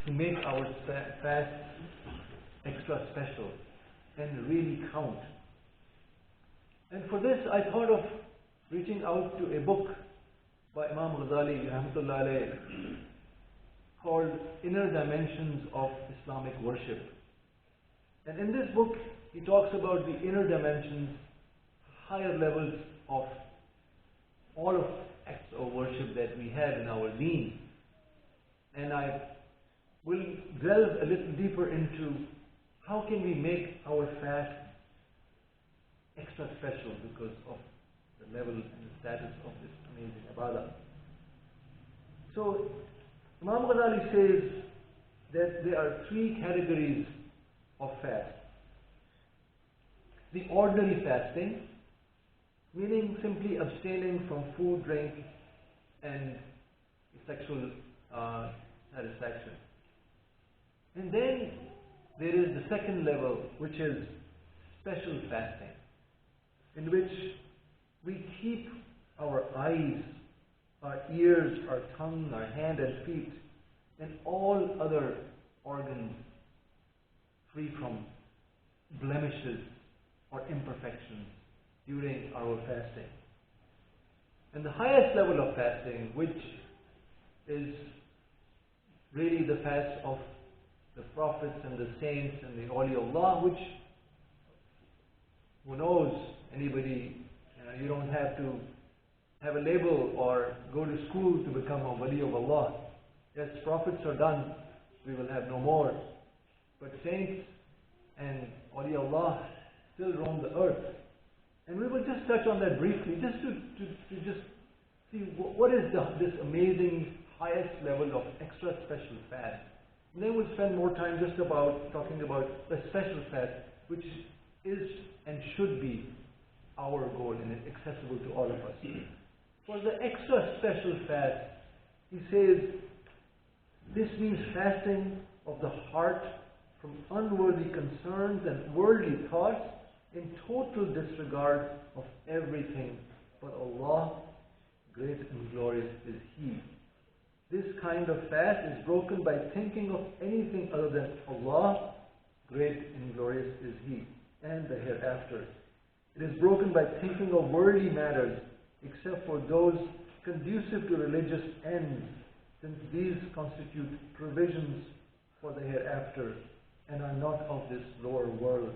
to make our fast extra special and really count. And for this, I thought of reaching out to a book by Imam Ghazali rahmatullah alayh, called Inner Dimensions of Islamic Worship. And in this book, he talks about the inner dimensions, higher levels of all of acts of worship that we have in our deen. And I will delve a little deeper into how can we make our fast extra special because of the level and the status of this amazing ibadah. So, Imam Ghazali says that there are three categories of fast. The ordinary fasting, meaning simply abstaining from food, drink, and sexual satisfaction. And then there is the second level, which is special fasting, in which we keep our eyes, our ears, our tongue, our hand and feet, and all other organs free from blemishes or imperfections during our fasting. And the highest level of fasting, which is really the fast of the prophets and the saints and the awliyaullah, which, who knows, anybody, you don't have to have a label or go to school to become a wali of Allah. Yes, prophets are done, we will have no more. But saints and awliyaullah still roam the earth. And we will just touch on that briefly, just to just see what is this amazing highest level of extra special fast. And then we'll spend more time just about talking about the special fast, which is and should be our goal and is accessible to all of us. For the extra special fast, he says, this means fasting of the heart from unworthy concerns and worldly thoughts in total disregard of everything but Allah, great and glorious is He. This kind of fast is broken by thinking of anything other than Allah, great and glorious is He, and the hereafter. It is broken by thinking of worldly matters, except for those conducive to religious ends, since these constitute provisions for the hereafter and are not of this lower world.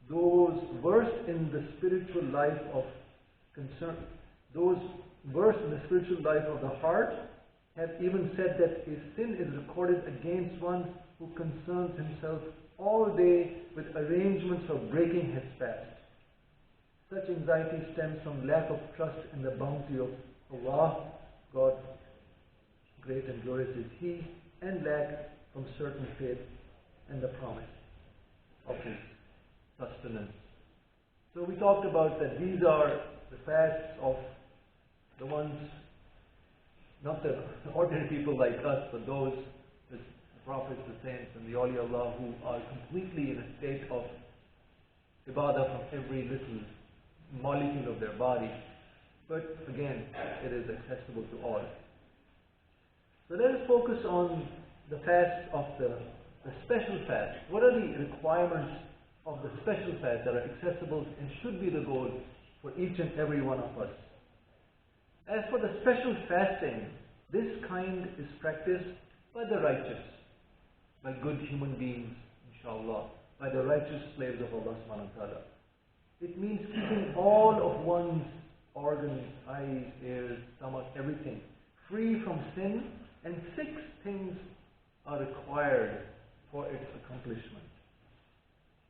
Those versed in the spiritual life of concern, those versed in the spiritual life of the heart, have even said that a sin is recorded against one who concerns himself all day with arrangements for breaking his fast. Such anxiety stems from lack of trust in the bounty of Allah, God, great and glorious is He, and lack from certain faith and the promise of His sustenance. So we talked about that these are the fasts of the ones, not the ordinary people like us, but those, the prophets, the saints, and the awliyaullah who are completely in a state of ibadah from every little molecule of their body. But again, it is accessible to all. So let us focus on the fast of the special fast. What are the requirements of the special fast that are accessible and should be the goal for each and every one of us? As for the special fasting, this kind is practiced by the righteous, by good human beings, inshallah, by the righteous slaves of Allah subhanahu wa ta'ala. It means keeping all of one's organs, eyes, ears, stomach, everything free from sin, and 6 things are required for its accomplishment.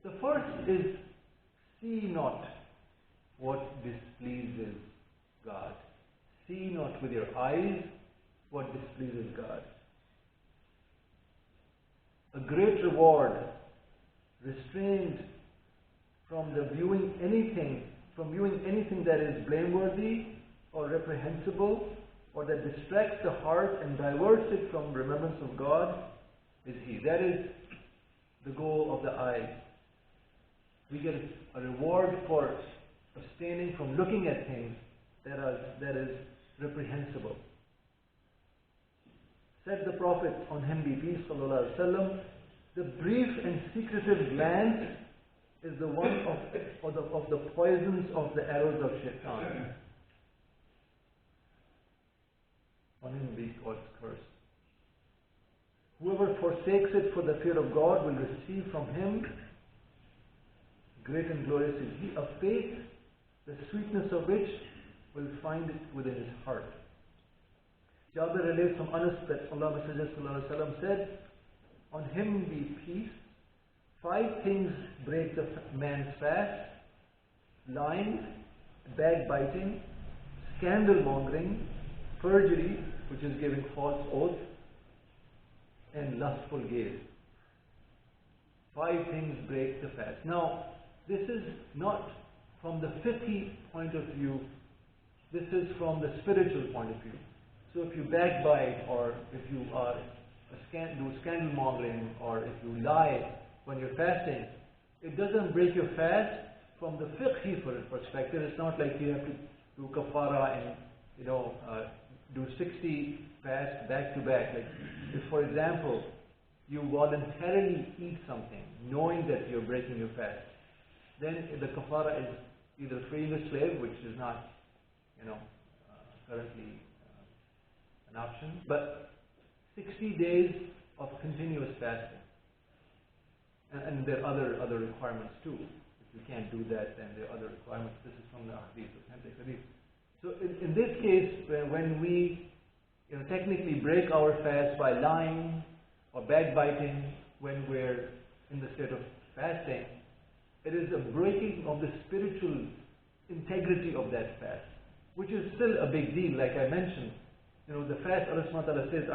The first is, see not what displeases God. See not with your eyes what displeases God. A great reward, restrained from viewing anything that is blameworthy or reprehensible or that distracts the heart and diverts it from remembrance of God, is He. That is the goal of the eye. We get a reward for abstaining from looking at things that is reprehensible. Said the Prophet, on him be peace, sallallahu alaihi wasallam, the brief and secretive glance is the one of the poisons of the arrows of shaitan. On him be God's curse. Whoever forsakes it for the fear of God will receive from him, great and glorious is he, a faith, the sweetness of which will find it within his heart. Jabir relates from Anas that Allah's Messenger sallallahu alaihi wasallam said, on him be peace, 5 things break the man's fast: lying, backbiting, scandal mongering, perjury, which is giving false oath, and lustful gaze. 5 things break the fast. Now, this is not from the fiqhi point of view, this is from the spiritual point of view. So if you backbite, or if you do scandal mongering, or if you lie when you're fasting, it doesn't break your fast from the fiqhi perspective. It's not like you have to do kafara and do 60 fasts back to back. Like if, for example, you voluntarily eat something knowing that you're breaking your fast, then the kafara is either freeing a slave, which is not currently an option, but 60 days of continuous fasting. And there are other requirements too. If you can't do that, then there are other requirements. This is from the hadith, authentic hadith. So in this case, when we technically break our fast by lying or backbiting when we're in the state of fasting, it is a breaking of the spiritual integrity of that fast, which is still a big deal. Like I mentioned, the fast, Allah subhanahu wa ta'ala says,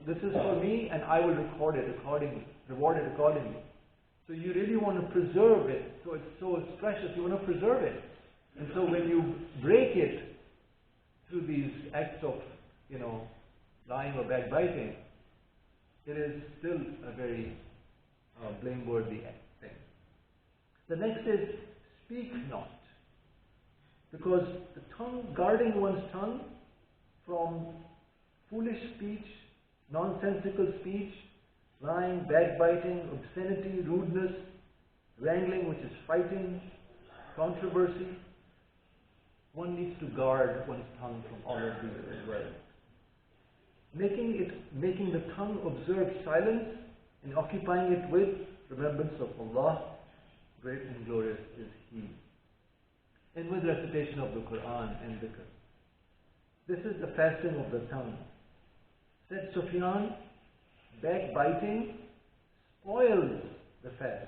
this is for me and I will record it accordingly, reward it accordingly. So you really want to preserve it. So it's precious, you want to preserve it. And so when you break it through these acts of, lying or backbiting, it is still a very blameworthy thing. The next is, speak not. Because the tongue, guarding one's tongue from foolish speech, nonsensical speech, lying, backbiting, obscenity, rudeness, wrangling, which is fighting, controversy. One needs to guard one's tongue from all of these as well. Making the tongue observe silence and occupying it with remembrance of Allah, great and glorious is He. And with recitation of the Quran and dhikr. This is the fasting of the tongue. Said Sufyan, backbiting spoils the fast.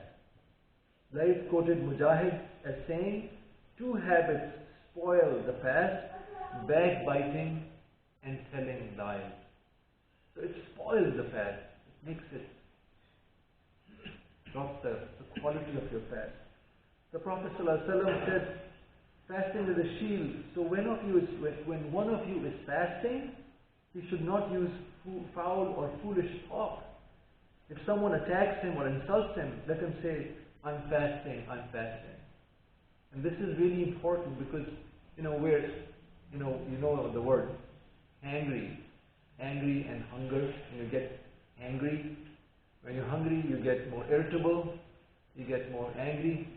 Laith quoted Mujahid as saying, 2 habits spoil the fast: backbiting and telling lies. So it spoils the fast. It makes it drop the quality of your fast. The Prophet ﷺ said, fasting is a shield. So when one of you is fasting, he should not use foul or foolish talk. If someone attacks him or insults him, let him say, I'm fasting, I'm fasting. And this is really important because, we're, you know the word, angry and hunger. When you get angry, when you're hungry, you get more irritable, you get more angry.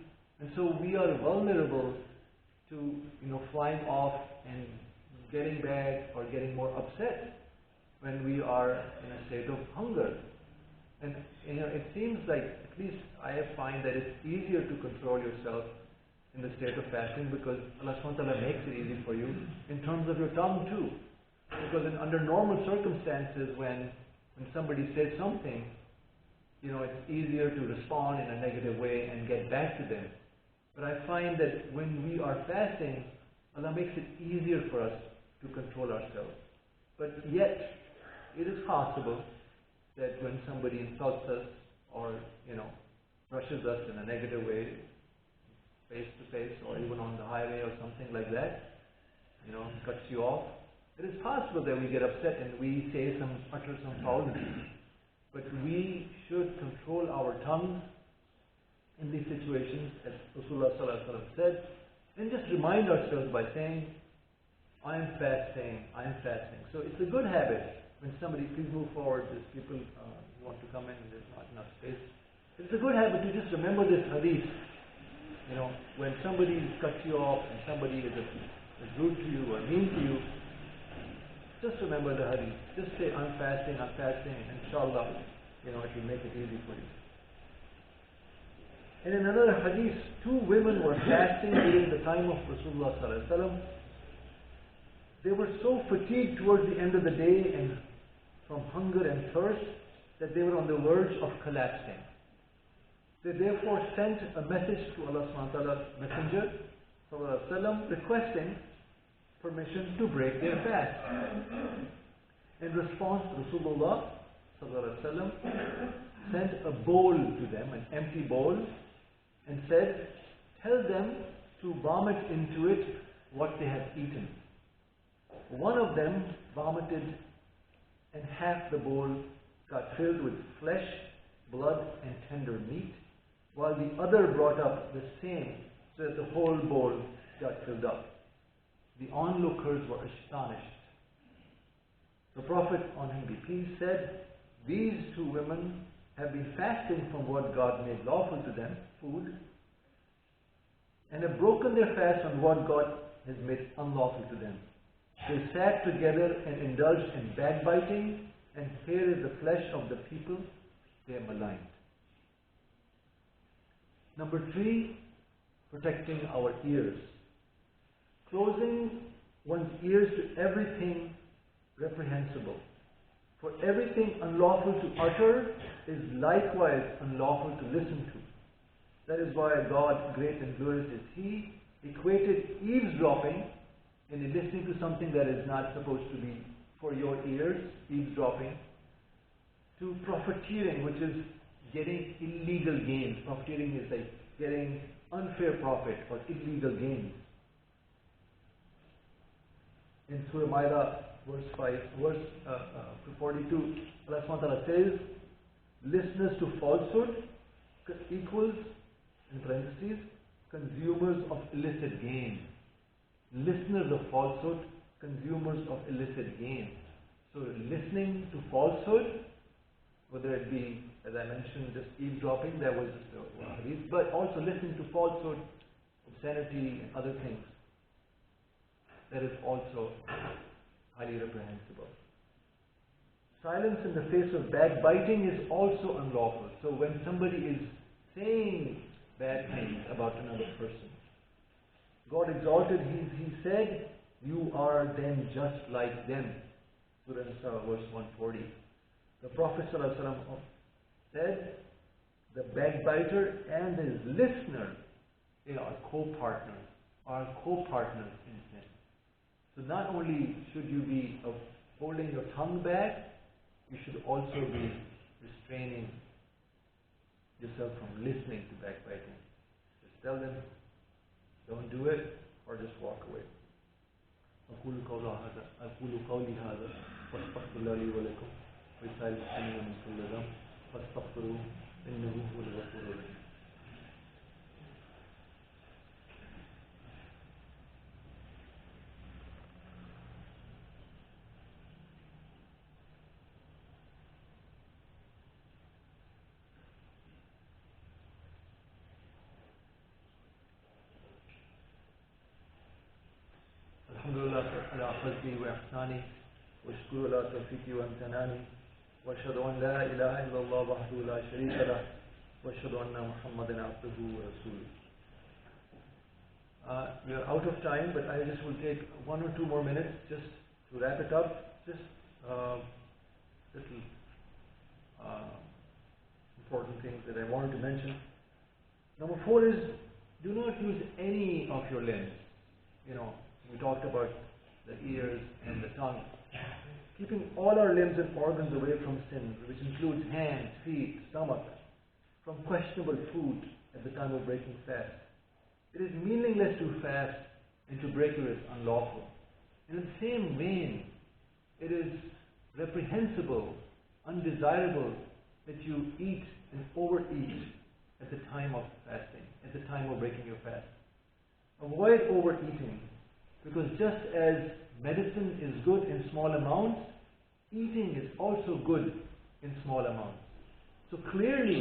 And so we are vulnerable to, flying off and getting back or getting more upset when we are in a state of hunger. And it seems like, at least I find that it's easier to control yourself in the state of fasting because Allah subhanahu wa ta'ala makes it easy for you in terms of your tongue too. Because under normal circumstances, when somebody says something, it's easier to respond in a negative way and get back to them. But I find that when we are fasting, Allah makes it easier for us to control ourselves. But yet, it is possible that when somebody insults us or, brushes us in a negative way, face to face or even on the highway or something like that, cuts you off, it is possible that we get upset and we utter some foulness. But we should control our tongues in these situations, as Rasulullah sallallahu alaihi wasallam said, and just remind ourselves by saying, I am fasting, I am fasting. So it's a good habit when somebody, please move forward, there's people who want to come in and there's not enough space. It's a good habit to just remember this hadith. When somebody cuts you off and somebody is rude to you or mean to you, just remember the hadith. Just say, I'm fasting, and inshallah, it will make it easy for you. And in another hadith, 2 women were fasting during the time of Rasulullah sallallahu alaihi wasallam. They were so fatigued towards the end of the day and from hunger and thirst that they were on the verge of collapsing. They therefore sent a message to Allah subhanahu wa ta'ala's messenger sallallahu alaihi wasallam requesting permission to break their fast. In response, Rasulullah sallallahu alaihi wasallam sent a bowl to them, an empty bowl, and said, tell them to vomit into it what they have eaten. One of them vomited and half the bowl got filled with flesh, blood and tender meat, while the other brought up the same so that the whole bowl got filled up. The onlookers were astonished. The Prophet, on him be peace, said, these 2 women have been fasting from what God made lawful to them, food, and have broken their fast on what God has made unlawful to them. They sat together and indulged in backbiting, and here is the flesh of the people they are maligned. Number 3, protecting our ears. Closing one's ears to everything reprehensible. For everything unlawful to utter is likewise unlawful to listen to. That is why God, great and glorious is He, equated eavesdropping, and listening to something that is not supposed to be for your ears, eavesdropping, to profiteering, which is getting illegal gains. Profiteering is like getting unfair profit or illegal gains. In Surah Maida, verse 42, Allah subhanahu wa ta'ala says, listeners to falsehood equals, in parentheses, consumers of illicit gain. Listeners of falsehood, consumers of illicit gain. So listening to falsehood, whether it be, as I mentioned, just eavesdropping, that was just a hadith, but also listening to falsehood, obscenity and other things, that is also highly reprehensible. Silence in the face of backbiting is also unlawful. So when somebody is saying bad things about another person, God exalted, He said, you are then just like them. Surah Nisa, verse 140. The Prophet ﷺ said, the backbiter and his listener, they are co-partners in sin. So not only should you be holding your tongue back, you should also be restraining yourself from listening to backbiting. Just tell them, don't do it, or just walk away. أقول قولي هذا واستغفر الله لي ولكم ولسائر المسلمين من كل ذنب فاستغفروه إنه هو الغفور الرحيم. على خلقه وإحسانه واشكر على توفيقه وامتنانه وأشهد أن لا إله إلا الله وحده لا شريك له وأشهد أن محمدا عبده ورسوله. We are out of time, but I just will take 1 or 2 more minutes just to wrap it up. Just little important things that I wanted to mention. Number 4 is, do not use any of your limbs. We talked about the ears and the tongue. Keeping all our limbs and organs away from sin, which includes hands, feet, stomach, from questionable food at the time of breaking fast. It is meaningless to fast and to break it is unlawful. In the same vein, it is reprehensible, undesirable that you eat and overeat at the time of fasting, at the time of breaking your fast. Avoid overeating. Because just as medicine is good in small amounts, eating is also good in small amounts. So clearly,